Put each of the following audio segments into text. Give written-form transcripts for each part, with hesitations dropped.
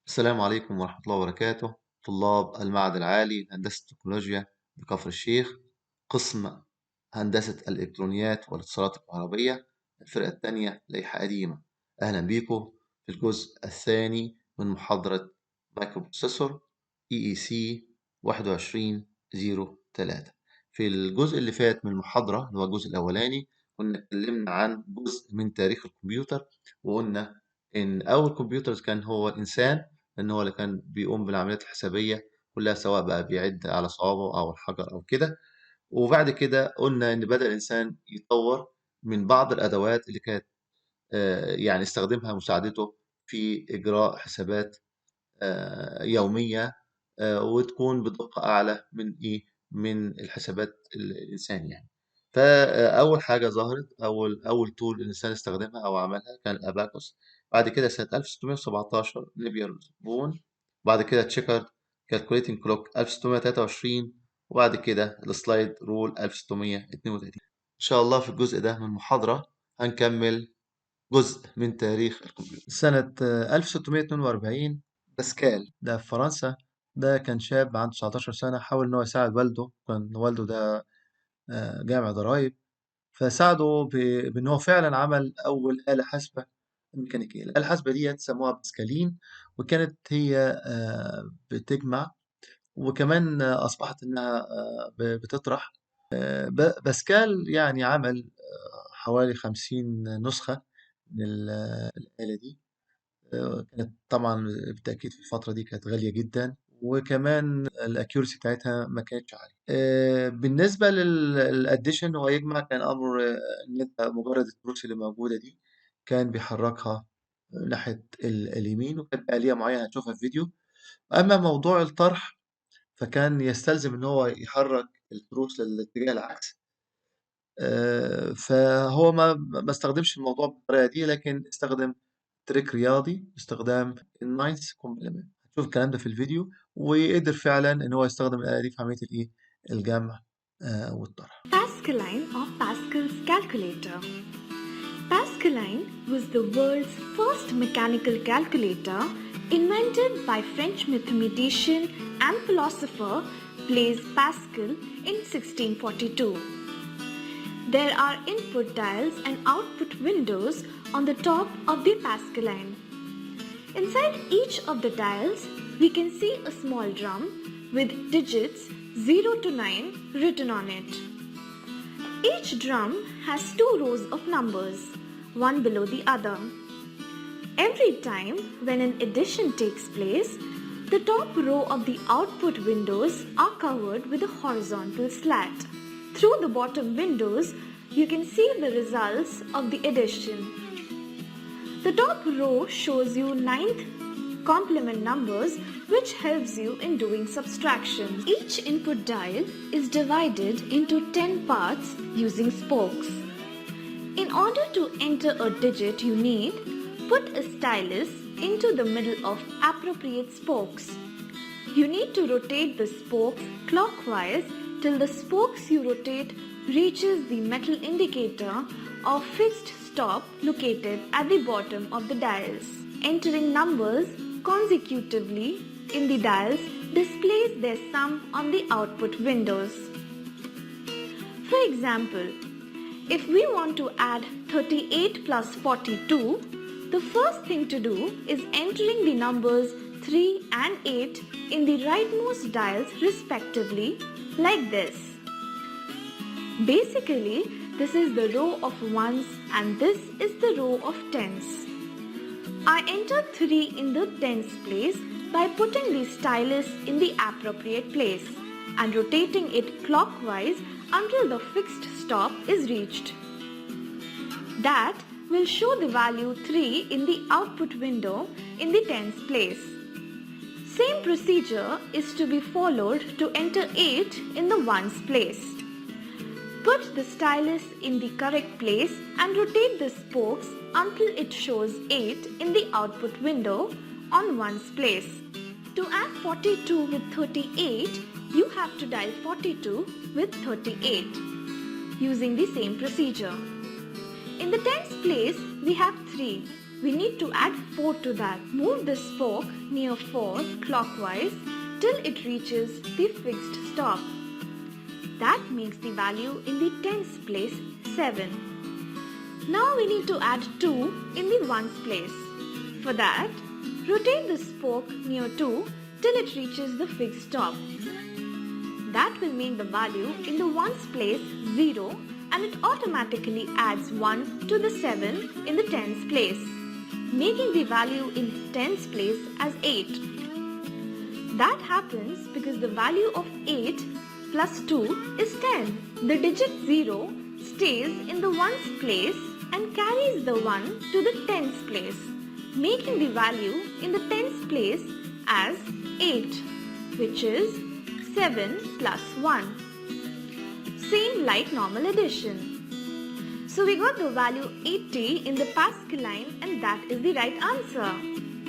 السلام عليكم ورحمة الله وبركاته. طلاب المعهد العالي لهندسة التكنولوجيا بكفر الشيخ، قسم هندسة الإلكترونيات والاتصالات الكهربية، الفرقة الثانية لائحة قديمة. أهلا بيكم في الجزء الثاني من محاضرة مايكرو بروسيسور EEC 2103. في الجزء اللي فات من المحاضرة اللي هو الجزء الأولاني كنا اتكلمنا عن جزء من تاريخ الكمبيوتر، وقلنا إن أول كمبيوتر كان هو الإنسان، لأن هو اللي كان بيقوم بالعمليات الحسابية كلها، سواء بقى بيعد على صوابعه أو الحجر أو كده. وبعد كده قلنا إن بدأ الإنسان يطور من بعض الأدوات اللي كانت يعني استخدمها مساعدته في إجراء حسابات يومية، وتكون بدقة أعلى من من الحسابات الإنسان يعني. فأول حاجة ظهرت، أول تول الإنسان استخدمها أو عملها كان الأباكوس. بعد كده سنة 1617 نيبير بون. بعد كده تشيكارد كالكوليتنج كلوك 1623. وبعد كده السلايد رول 1632. إن شاء الله في الجزء ده من المحاضرة هنكمل جزء من تاريخ الكمبيوتر. سنة 1642 باسكال ده في فرنسا. ده كان شاب عنده 19 سنة، حاول إن هو يساعد والده. كان والده ده جامع ضرايب، فساعده بإن هو فعلا عمل أول آلة حاسبة ميكانيكية. الآلة الحاسبة دي سموها باسكالين، وكانت هي بتجمع، وكمان أصبحت إنها بتطرح. باسكال يعني عمل حوالي 50 نسخة من الآلة دي. كانت طبعا بالتأكيد في الفترة دي كانت غالية جدا، وكمان الاكيورسي بتاعتها ما كانتش عالية. بالنسبة للاديشن، هو يجمع كان امر ان انت مجرد التروس اللي موجودة دي كان بيحركها ناحية اليمين، وكانت بآلية معينة هتشوفها في فيديو. اما موضوع الطرح فكان يستلزم ان هو يحرك التروس للاتجاه العكسي. فهو ما استخدمش الموضوع بالطريقة دي، لكن استخدم تريك رياضي باستخدام الناينث كومبلمنت. هتشوف الكلام ده في الفيديو، وقدر فعلا ان هو يستخدم الآلة دي في عملية الجمع والطرح. Pascaline or Pascal's calculator. Pascaline was the world's first mechanical calculator invented by French mathematician and philosopher Blaise Pascal in 1642. There are input dials and output windows on the top of the Pascaline. Inside each of the dials, we can see a small drum with digits 0 to 9 written on it. Each drum has two rows of numbers, one below the other. Every time when an addition takes place, the top row of the output windows are covered with a horizontal slat. Through the bottom windows, you can see the results of the addition. The top row shows you ninth complement numbers, which helps you in doing subtraction. Each input dial is divided into 10 parts using spokes. In order to enter a digit, you need put a stylus into the middle of appropriate spokes. You need to rotate the spokes clockwise till the spokes you rotate reaches the metal indicator or fixed stop located at the bottom of the dials. Entering numbers consecutively in the dials displays their sum on the output windows. For example, if we want to add 38 plus 42, the first thing to do is entering the numbers 3 and 8 in the rightmost dials respectively, like this. Basically, this is the row of ones and this is the row of tens. I enter 3 in the tens place by putting the stylus in the appropriate place and rotating it clockwise until the fixed stop is reached. That will show the value 3 in the output window in the tens place. Same procedure is to be followed to enter 8 in the ones place. Put the stylus in the correct place and rotate the spokes until it shows 8 in the output window on ones place. To add 42 with 38, you have to dial 42 with 38 using the same procedure. In the tens place, we have 3. we need to add 4 to that. Move this fork near 4 clockwise till it reaches the fixed stop. That makes the value in the tens place 7. Now we need to add 2 in the ones place. For that, rotate this fork near 2 till it reaches the fixed stop. That will make the value in the ones place 0, and it automatically adds 1 to the 7 in the tens place, making the value in tens place as 8. That happens because the value of 8 plus 2 is 10. The digit 0 stays in the ones place and carries the 1 to the tens place, making the value in the tens place as 8, which is 7 plus 1. Same like normal addition. So we got the value 80 in the Pascaline, and that is the right answer.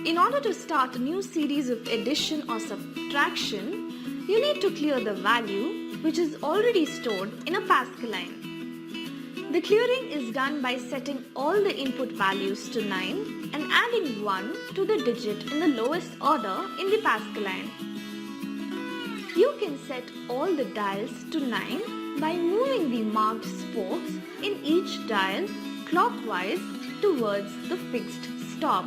In order to start a new series of addition or subtraction, you need to clear the value which is already stored in a Pascaline. The clearing is done by setting all the input values to 9 and adding 1 to the digit in the lowest order in the Pascaline. You can set all the dials to 9 by moving the marked spokes in each dial clockwise towards the fixed stop.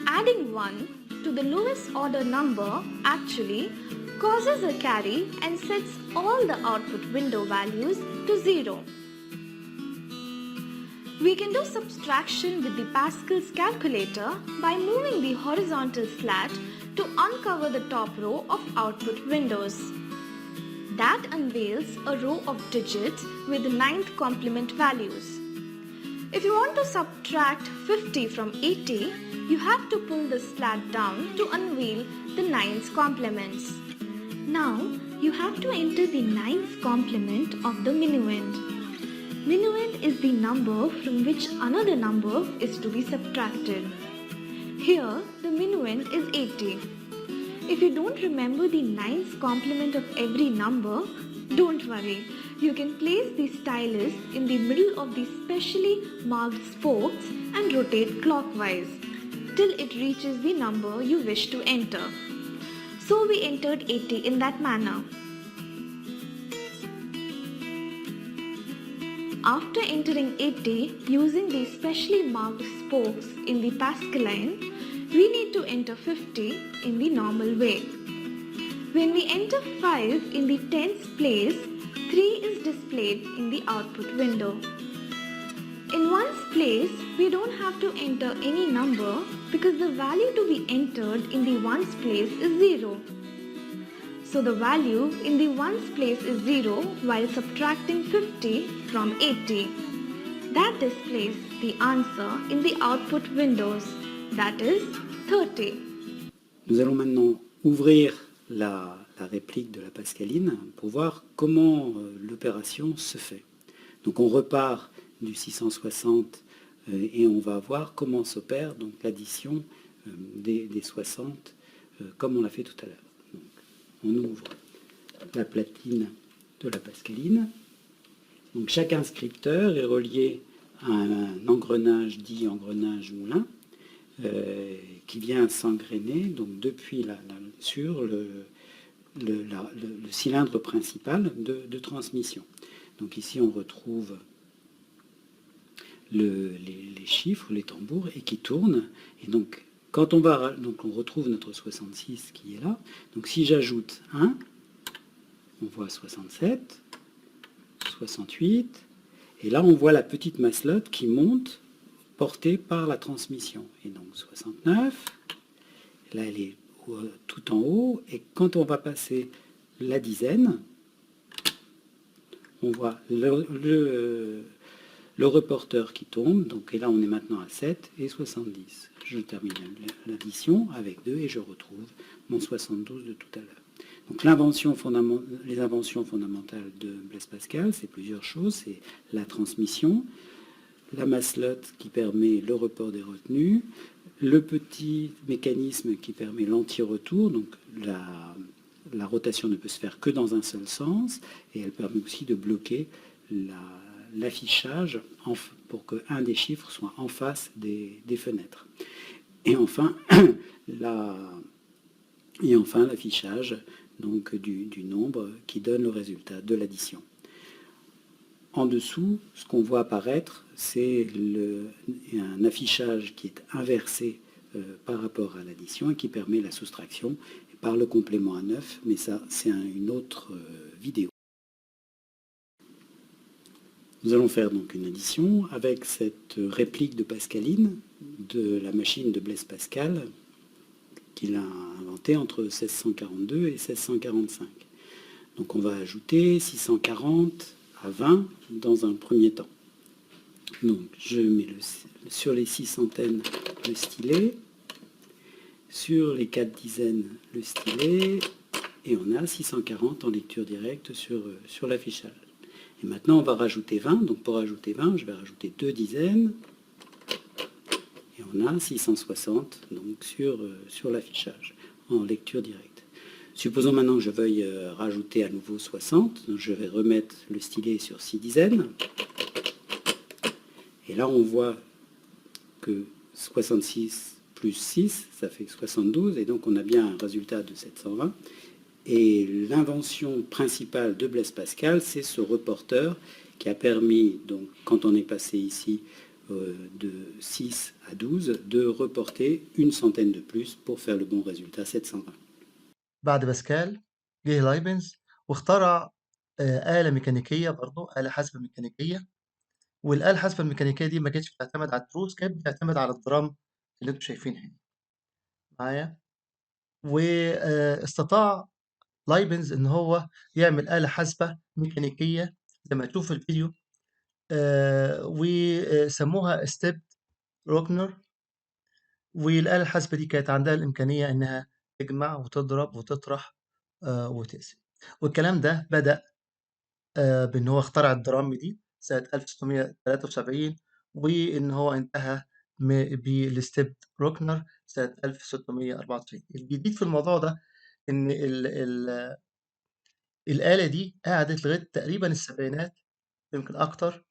Adding 1 to the lowest order number actually causes a carry and sets all the output window values to 0. We can do subtraction with the Pascal's calculator by moving the horizontal slat to uncover the top row of output windows. That unveils a row of digits with the 9th complement values. If you want to subtract 50 from 80, you have to pull the slat down to unveil the 9's complements. Now, you have to enter the 9th complement of the minuend. Minuend is the number from which another number is to be subtracted. Here, the minuend is 80. If you don't remember the 9th complement of every number, don't worry. You can place the stylus in the middle of the specially marked spokes and rotate clockwise till it reaches the number you wish to enter. So we entered 80 in that manner. After entering 80 using the specially marked spokes in the Pascaline, we need to enter 50 in the normal way. When we enter 5 in the tens place, 3 is displayed in the output window. In ones place, we don't have to enter any number because the value to be entered in the ones place is 0. So the value in the ones place is 0 while subtracting 50 from 80. That displays the answer in the output windows, that is 30. Nous allons maintenant ouvrir la réplique de la Pascaline pour voir comment l'opération se fait. Donc on repart du 660 et on va voir comment s'opère donc l'addition des 60 comme on l'a fait tout à l'heure. Donc, on ouvre la platine de la Pascaline. Donc chaque inscripteur est relié à un engrenage dit engrenage moulin qui vient s'engrainer donc depuis sur le cylindre principal de transmission. Donc ici on retrouve les chiffres, les tambours, et qui tournent. Et donc, quand on retrouve notre 66 qui est là. Donc, si j'ajoute 1, on voit 67, 68, et là, on voit la petite masselotte qui monte, portée par la transmission. Et donc, 69, là, elle est tout en haut, et quand on va passer la dizaine, on voit le reporter qui tombe, donc, et là on est maintenant à 7 et 70. Je termine l'addition avec 2 et je retrouve mon 72 de tout à l'heure. Donc les inventions fondamentales de Blaise Pascal, c'est plusieurs choses. C'est la transmission, la masselotte qui permet le report des retenues, le petit mécanisme qui permet l'anti-retour, donc la rotation ne peut se faire que dans un seul sens, et elle permet aussi de bloquer l'affichage pour qu'un des chiffres soit en face des fenêtres. Et enfin, l'affichage donc du nombre qui donne le résultat de l'addition. En dessous, ce qu'on voit apparaître, c'est un affichage qui est inversé par rapport à l'addition et qui permet la soustraction par le complément à 9, mais ça, c'est une autre vidéo. Nous allons faire donc une addition avec cette réplique de Pascaline, de la machine de Blaise Pascal, qu'il a inventée entre 1642 et 1645. Donc on va ajouter 640 à 20 dans un premier temps. Donc je mets sur les 6 centaines le stylet, sur les 4 dizaines le stylet, et on a 640 en lecture directe sur l'affichage. Et maintenant on va rajouter 20, donc pour rajouter 20, je vais rajouter 2 dizaines, et on a 660 donc sur l'affichage en lecture directe. Supposons maintenant que je veuille rajouter à nouveau 60, donc je vais remettre le stylet sur 6 dizaines. Et là, on voit que 66 plus 6, ça fait 72, et donc on a bien un résultat de 720. Et l'invention principale de Blaise Pascal, c'est ce reporter qui a permis, donc, quand on est passé ici de 6 à 12, de reporter une centaine de plus pour faire le bon résultat, 720. بعد باسكال جه لايبنز واخترع آلة ميكانيكية برضه، آلة حاسبة ميكانيكية. والآلة الحاسبة الميكانيكية دي ما كانتش بتعتمد على التروس، كانت بتعتمد على الدرام اللي انتم شايفينها هنا معايا. واستطاع لايبنز ان هو يعمل آلة حاسبة ميكانيكية زي ما تشوف في الفيديو، وسموها ستيب روكنر. والآلة الحاسبة دي كانت عندها الإمكانية إنها تجمع وتضرب وتطرح وتقسم. والكلام ده بدأ بإن هو اخترع الدرام دي سنة 1673، وإن هو انتهى بالستيب روكنر سنة 1694. الجديد في الموضوع ده إن الآلة دي قعدت لغاية تقريبا السبعينات، يمكن أكتر.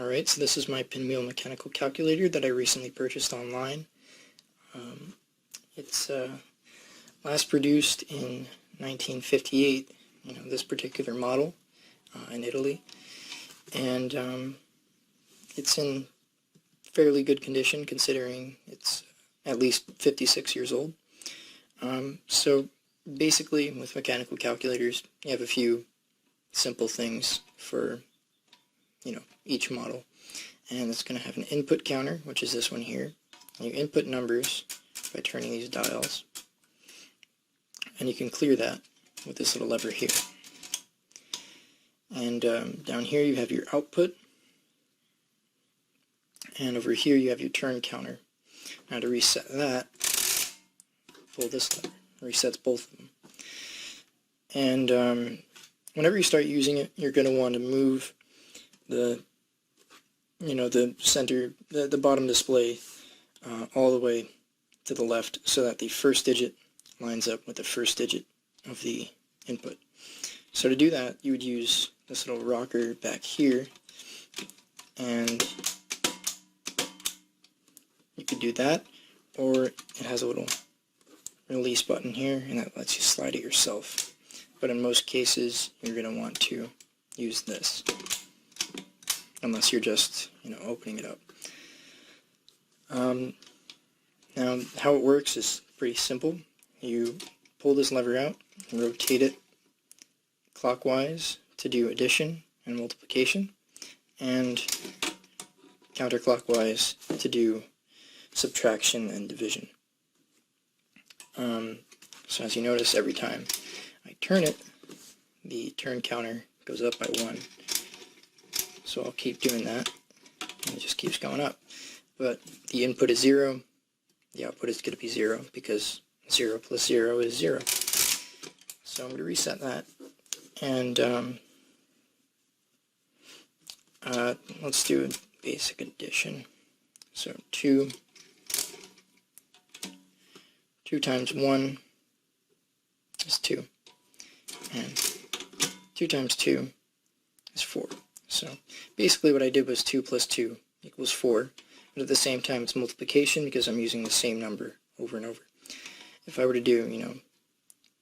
Alright, so this is my pinwheel mechanical calculator that I recently purchased online. It's last produced in 1958, this particular model in Italy. And it's in fairly good condition considering it's at least 56 years old. So basically with mechanical calculators you have a few simple things for each model, and it's going to have an input counter, which is this one here. And you input numbers by turning these dials, and you can clear that with this little lever here. And down here you have your output, and over here you have your turn counter. Now to reset that, pull this lever. It resets both of them. And whenever you start using it, you're going to want to move the center, the bottom display all the way to the left so that the first digit lines up with the first digit of the input. So to do that, you would use this little rocker back here, and you could do that, or it has a little release button here, and that lets you slide it yourself. But in most cases, you're going to want to use this, unless you're just opening it up. Now, how it works is pretty simple. You pull this lever out and rotate it clockwise to do addition and multiplication, and counterclockwise to do subtraction and division. So as you notice, every time I turn it, the turn counter goes up by 1. So I'll keep doing that, and it just keeps going up. But the input is 0, the output is going to be 0, because 0 plus 0 is 0. So I'm going to reset that, and let's do a basic addition. So 2 times 1 is 2, and 2 times 2 is 4. So basically what I did was 2 plus 2 equals 4, but at the same time it's multiplication because I'm using the same number over and over. If I were to do,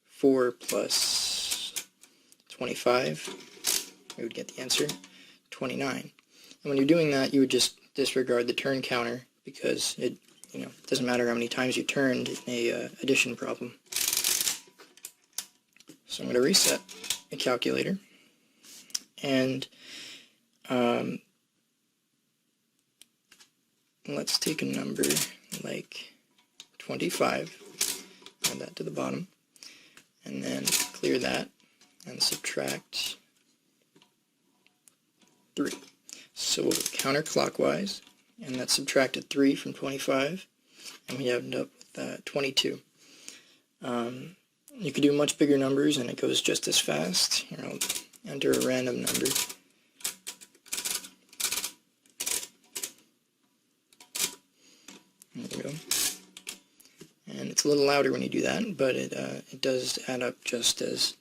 4 plus 25, we would get the answer 29. And when you're doing that, you would just disregard the turn counter because it doesn't matter how many times you turned in a addition problem. So I'm going to reset the calculator, and let's take a number like 25, add that to the bottom, and then clear that and subtract 3. So we'll go counterclockwise, and that subtracted 3 from 25, and we end up with 22. You could do much bigger numbers and it goes just as fast. Here, I'll enter a random number. There we go. And it's a little louder when you do that, but it does add up just as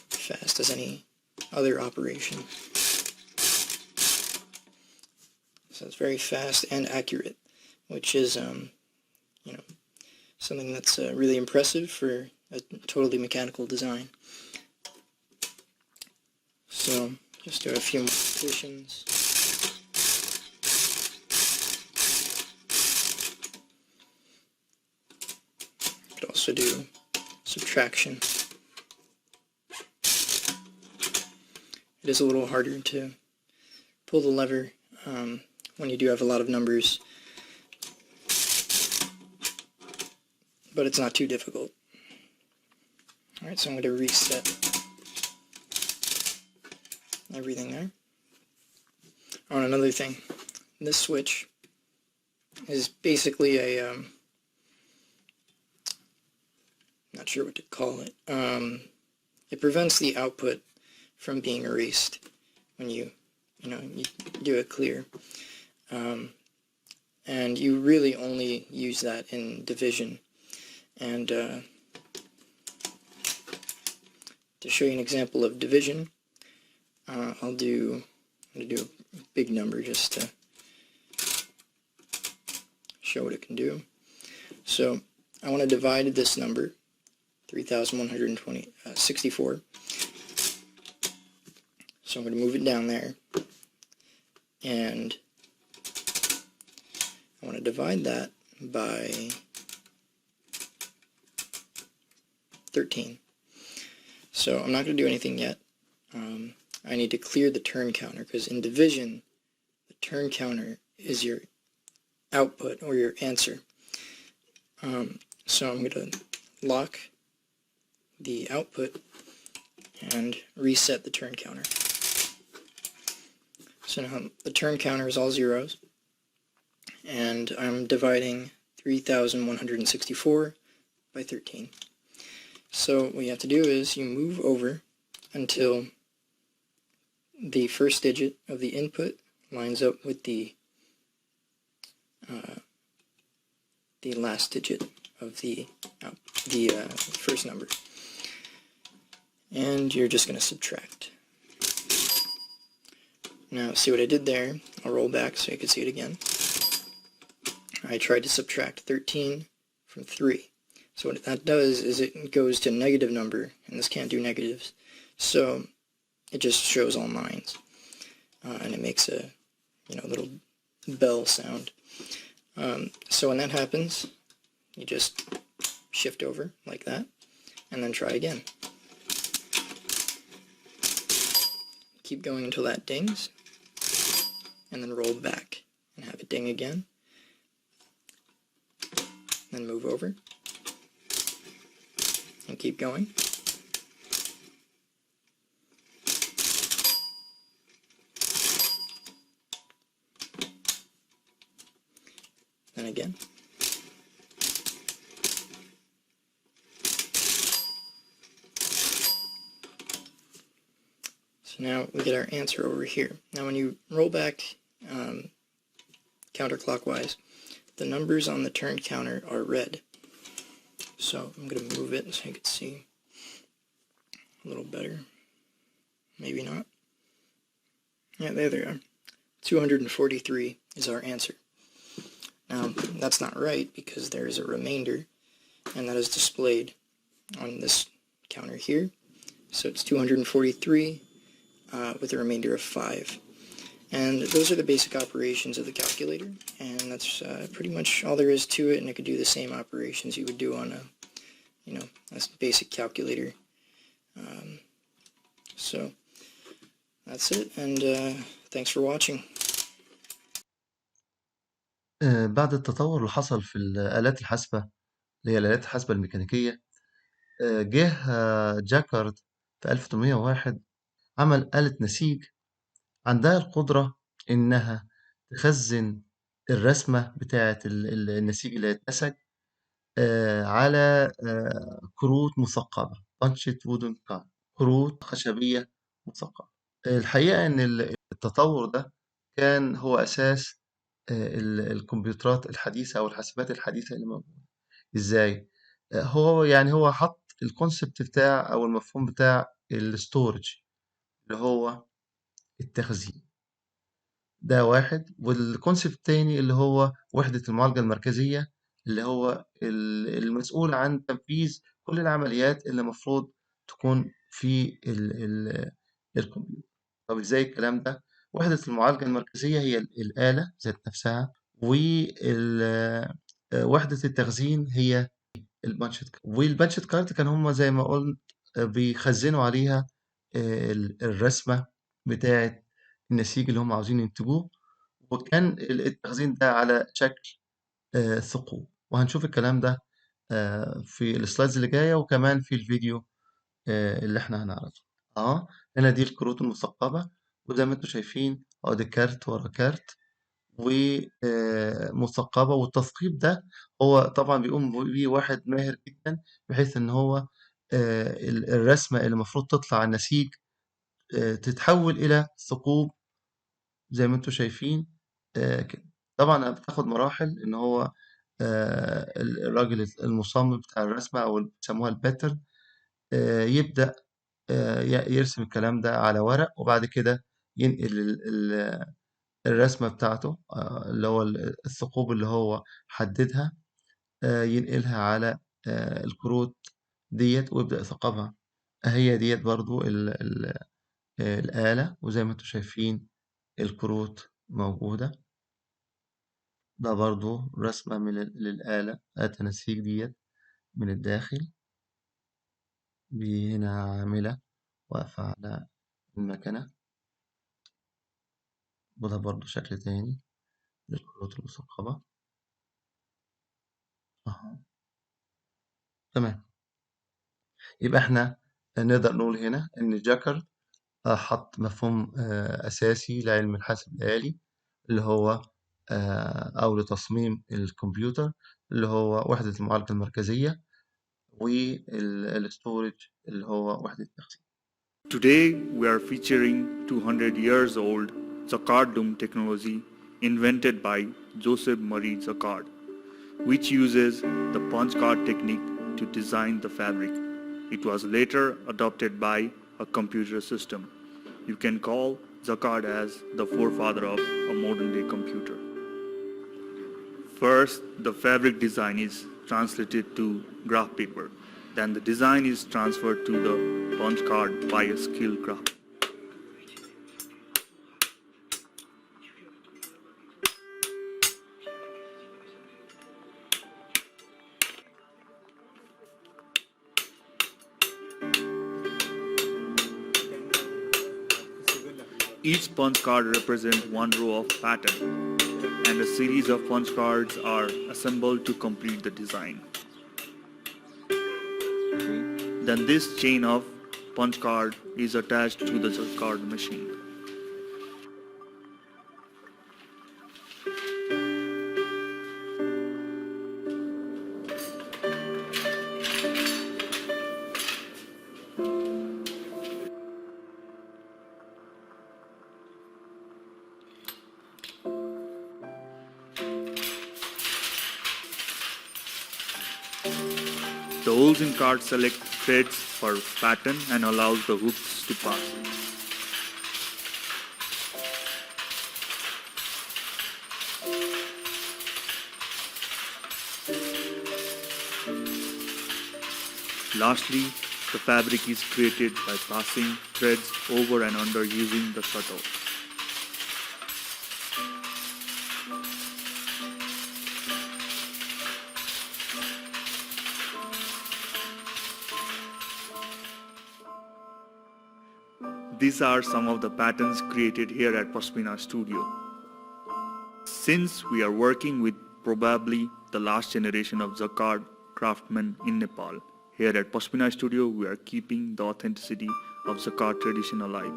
fast as any other operation. So it's very fast and accurate, which is something that's really impressive for a totally mechanical design. So just do a few more additions. Could also do subtraction. It is a little harder to pull the lever when you do have a lot of numbers, but it's not too difficult. Alright, so I'm going to reset everything there. Oh, and another thing, this switch is basically a, not sure what to call it. It prevents the output from being erased when you do a clear. And you really only use that in division. And to show you an example of division, I'm going to do a big number just to show what it can do. So I want to divide this number, 3,164. So I'm going to move it down there, and I want to divide that by 13. So I'm not going to do anything yet. I need to clear the turn counter, because in division, the turn counter is your output or your answer. So I'm going to lock the output and reset the turn counter. So now the turn counter is all zeros, and I'm dividing 3,164 by 13. So what you have to do is you move over until the first digit of the input lines up with the last digit of the first number, and you're just going to subtract. Now see what I did there? I'll roll back so you can see it again. I tried to subtract 13 from 3. So what that does is it goes to a negative number, and this can't do negatives, so it just shows all nines, and it makes a little bell sound. So when that happens, you just shift over like that, and then try again. Keep going until that dings, and then roll back and have it ding again. Then move over and keep going. Then again. So now we get our answer over here. Now when you roll back counterclockwise, the numbers on the turn counter are red. So I'm going to move it so you can see a little better. Maybe not. Yeah, there they are. 243 is our answer. Now, that's not right because there is a remainder, and that is displayed on this counter here. So it's 243 with a remainder of 5. And those are the basic operations of the calculator, and that's pretty much all there is to it, and it could do the same operations you would do on a basic calculator. So that's it, and thanks for watching. بعد التطور اللي حصل في الآلات الحاسبة اللي هي الآلات الحاسبة الميكانيكية، جه جاكارد في 1801 عمل آلة نسيج عندها القدرة إنها تخزن الرسمة بتاعة النسيج اللي هيتنسج على كروت مثقبة punched wooden card، كروت خشبية مثقبة. الحقيقة إن التطور ده كان هو أساس الكمبيوترات الحديثة أو الحاسبات الحديثة اللي موجودة. إزاي؟ هو حط الكونسبت بتاع أو المفهوم بتاع الستورج اللي هو التخزين، ده واحد. والكونسبت التاني اللي هو وحدة المعالجة المركزية اللي هو المسؤول عن تنفيذ كل العمليات اللي المفروض تكون في الكمبيوتر. طب ازاي الكلام ده؟ وحدة المعالجة المركزية هي الآلة ذات نفسها، ووحدة التخزين هي البانشت كارد. والبانشت كارد كان هم زي ما قلت بيخزنوا عليها الرسمة بتاعة النسيج اللي هم عاوزين ينتجوه، وكان التخزين ده على شكل ثقوب. وهنشوف الكلام ده في السلايدز اللي جاية، وكمان في الفيديو اللي احنا هنعرضه. هنا دي الكروت المثقبة، وزي ما انتم شايفين دي كارت ورا كارت ومثقبة. والتثقيب ده هو طبعا بيقوم بيه واحد ماهر جدا، بحيث ان هو الرسمة اللي المفروض تطلع على النسيج تتحول إلى ثقوب زي ما انتم شايفين كده. طبعا بتاخد مراحل ان هو الراجل المصمم بتاع الرسمة او اللي بيسموها الباترن يبدأ يرسم الكلام ده على ورق، وبعد كده ينقل الرسمة بتاعته اللي هو الثقوب اللي هو حددها، ينقلها على الكروت ديت ويبدأ يثقبها. هي ديت برضو الآلة، وزي ما انتم شايفين الكروت موجودة. ده برضو رسمة للآلة، آلة النسيج ديت من الداخل. هنا عاملة واقفة على المكنة، وده برضو شكل تاني للكروت المثقبة أهو. تمام، يبقى احنا نقدر نقول هنا إن جاكارد حط مفهوم أساسي لعلم الحاسب الآلي، اللي هو أو لتصميم الكمبيوتر، اللي هو وحدة المعالجة المركزية والستورج اللي هو وحدة التخزين. Today we are featuring 200 years old Jacquard Loom technology invented by Joseph Marie Jacquard, which uses the punch card technique to design the fabric. It was later adopted by a computer system. You can call Jacquard as the forefather of a modern-day computer. First, the fabric design is translated to graph paper. Then the design is transferred to the punch card by a skilled craftsman. Each punch card represents one row of pattern, and a series of punch cards are assembled to complete the design. Then this chain of punch card is attached to the Jacquard machine. The holes in card select threads per pattern and allows the hooks to pass. Lastly, the fabric is created by passing threads over and under using the shuttle. These are some of the patterns created here at Pascaline Studio. Since we are working with probably the last generation of Jacquard craftsmen in Nepal, here at Pascaline Studio we are keeping the authenticity of Jacquard tradition alive.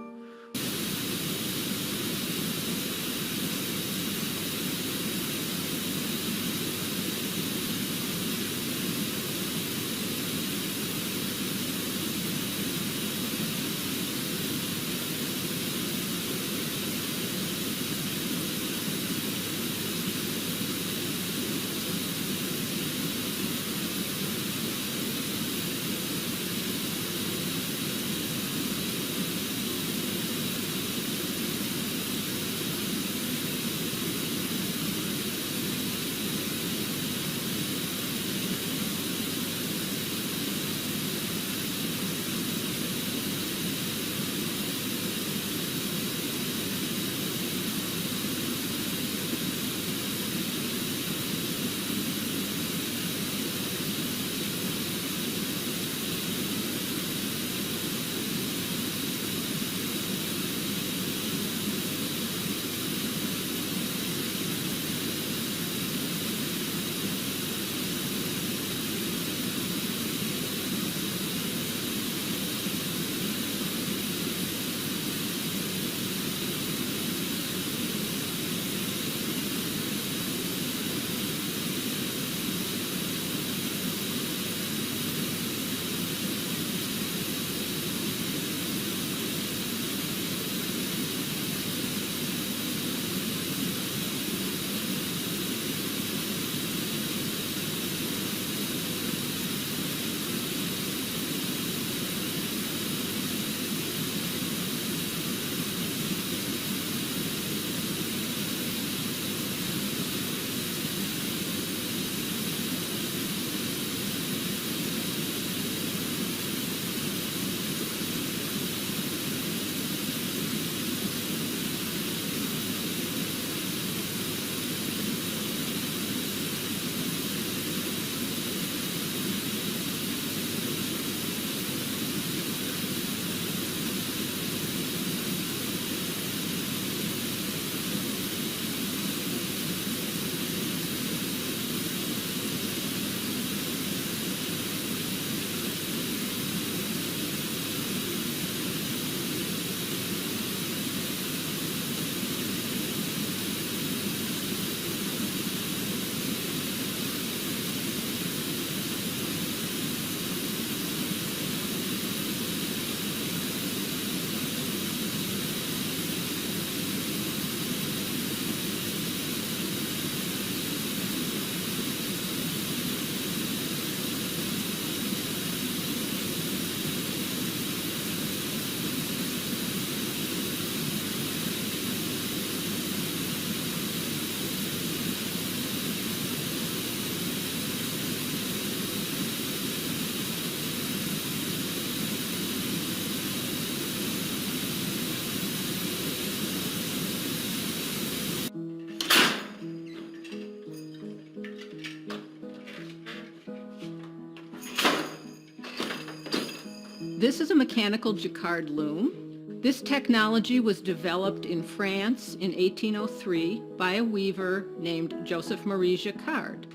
This is a mechanical Jacquard loom. This technology was developed in France in 1803 by a weaver named Joseph Marie Jacquard.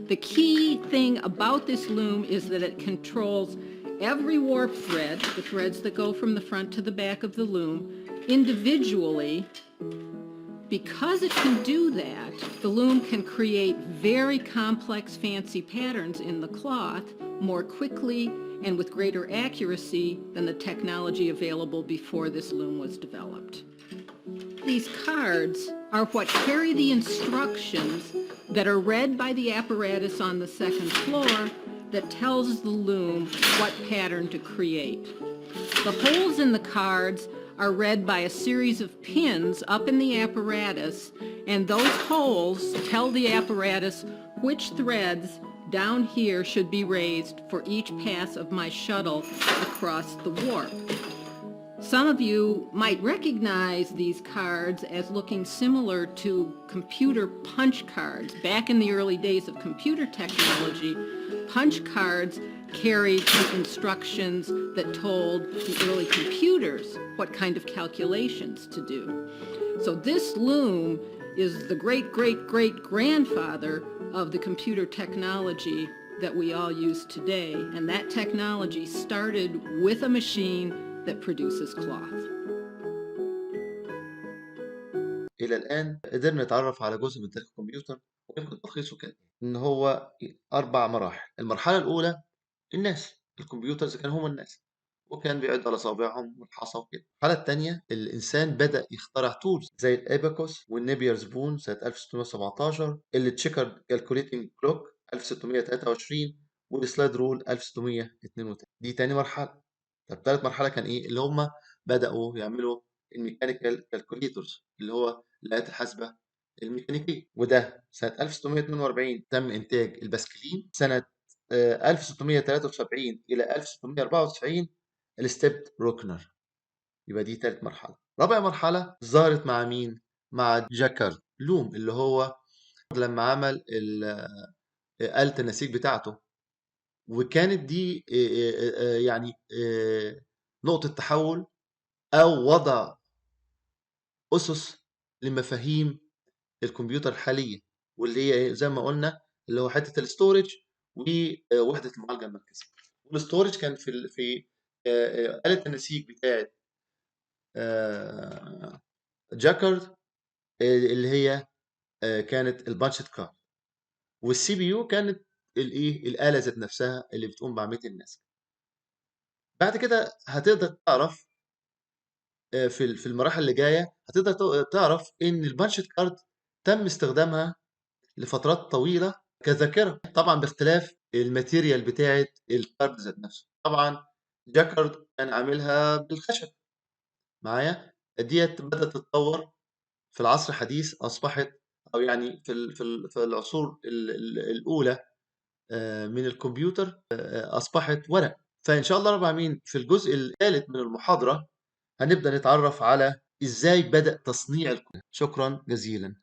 The key thing about this loom is that it controls every warp thread, the threads that go from the front to the back of the loom, individually. Because it can do that, the loom can create very complex, fancy patterns in the cloth more quickly and with greater accuracy than the technology available before this loom was developed. These cards are what carry the instructions that are read by the apparatus on the second floor that tells the loom what pattern to create. The holes in the cards are read by a series of pins up in the apparatus, and those holes tell the apparatus which threads down here should be raised for each pass of my shuttle across the warp. Some of you might recognize these cards as looking similar to computer punch cards. Back in the early days of computer technology, punch cards carried the instructions that told the early computers what kind of calculations to do. So this loom is the great-great-great-grandfather of the computer technology that we all use today, and that technology started with a machine that produces cloth. إلى الآن قدرنا نتعرف على جزء من تاريخ الكمبيوتر، ويمكن تلخيصه كده إن هو 4 مراحل. المرحلة الأولى الناس، الكمبيوترز كانوا هم الناس، وكان بيعد على صوابعهم والحصى وكده. المرحلة التانية الإنسان بدأ يخترع تولز زي الأباكوس والنيبيرز بون سنة 1617، التشيكرد كالكوليتنج كلوك 1623، والسلايد رول 1632. دي تاني مرحلة. طب تالت مرحلة كان إيه؟ اللي هم بدأوا يعملوا الميكانيكال كالكوليتورز اللي هو الآلات الحاسبة الميكانيكية، وده سنة 1642 تم إنتاج الباسكلين. سنة 1673 إلى 1694 الستيب روكنر. يبقى دي تالت مرحلة. رابع مرحلة ظهرت مع مين؟ مع جاكارد لوم، اللي هو لما عمل آلة النسيج بتاعته، وكانت دي يعني نقطة تحول أو وضع أسس لمفاهيم الكمبيوتر الحالية، واللي هي زي ما قلنا اللي هو حتة الستورج ووحدة المعالجة المركزية. والستورج كان في آلة النسيج بتاعة جاكارد اللي هي كانت البانشت كارد، والسي بي يو كانت الآلة ذات نفسها اللي بتقوم بعملية النسج. بعد كده هتقدر تعرف في المراحل اللي جاية هتقدر تعرف إن البانشت كارد تم استخدامها لفترات طويلة كذاكرة، طبعا باختلاف الماتيريال بتاعة الكارد ذات نفسه. طبعا جاكارد كان عاملها بالخشب معايا، ديت بدأت تتطور في العصر الحديث، أصبحت أو يعني في العصور الأولى من الكمبيوتر أصبحت ورق. فإن شاء الله رب العالمين في الجزء الثالث من المحاضرة هنبدأ نتعرف على إزاي بدأ تصنيع الكمبيوتر. شكرا جزيلا.